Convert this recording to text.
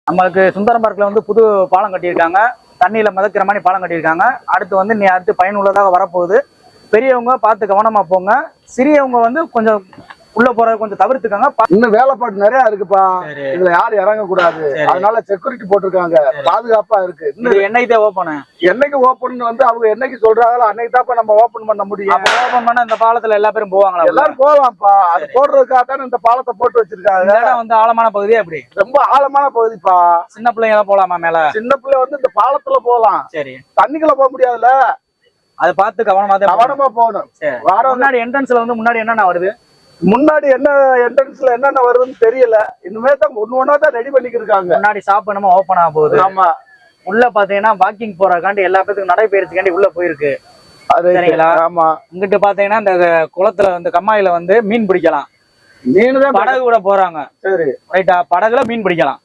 நம்மளுக்கு சுந்தரம் பார்க்ல வந்து புது பாலம் கட்டியிருக்காங்க. தண்ணியில மிதக்கிற மாதிரி பாலம் கட்டியிருக்காங்க. அடுத்து வந்து நீ அடுத்து பயனுள்ளதாக வரப்போகுது. பெரியவங்க பார்த்து கவனமா போங்க. சிறியவங்க வந்து கொஞ்சம் உள்ள போறத கொஞ்சம் தவிர்த்துக்கங்க. இன்னும் வேலைப்பாடு நிறைய இருக்குப்பா. இதுல யாரும் இறங்க கூடாது. அதனால செக்யூரிட்டி போட்டிருக்காங்க, பாதுகாப்பா இருக்கு. இன்னும் என்னைக்கு ஓபன் என்னைக்கு ஓபன் வந்து அவங்க என்னைக்கு சொல்றாங்களோ அன்னைக்கு தான் நம்ம ஓபன் பண்ண முடியும். அப்ப ஓபன் பண்ண இந்த பாலத்துல எல்லா பேரும் போவாங்களா? எல்லாரும் போவாம்ப்பா. அது போடுறதுக்காக தானே இந்த பாலத்தை போட்டு வச்சிருக்காங்க. இடம் வந்து ஆழமான பகுதியே அப்படி ரொம்ப ஆழமான பகுதிப்பா. சின்ன பிள்ளைங்க எல்லாம் போலாமா மேல? சின்ன பிள்ளை வந்து இந்த பாலத்துல போகலாம். சரி, தண்ணிக்குள்ள போக முடியாதுல்ல. அதை பார்த்து கவனமா போகணும். முன்னாடி என்ட்ரன்ஸ்ல வந்து முன்னாடி என்னென்ன வருது? முன்னாடி என்ன என்ட்ரன்ஸ்ல என்னென்ன வருதுன்னு தெரியல. இனிமே தான் ஒண்ணு தான் ரெடி பண்ணிக்கிருக்காங்க. முன்னாடி ஷாப் என்னமோ ஓபன் ஆக போகுது. ஆமா, உள்ள பாத்தீங்கன்னா வாக்கிங் போறதுக்காண்டி எல்லா பேத்துக்கும் நடைபயிற்சிக்காண்டி உள்ள போயிருக்கு. சரிங்களா? ஆமா. இங்கிட்டு பாத்தீங்கன்னா இந்த குளத்துல வந்து கம்மாயில வந்து மீன் பிடிக்கலாம். மீன் தான் படகு கூட போறாங்க. சரி, ரைட்டா? படகுல மீன் பிடிக்கலாம்.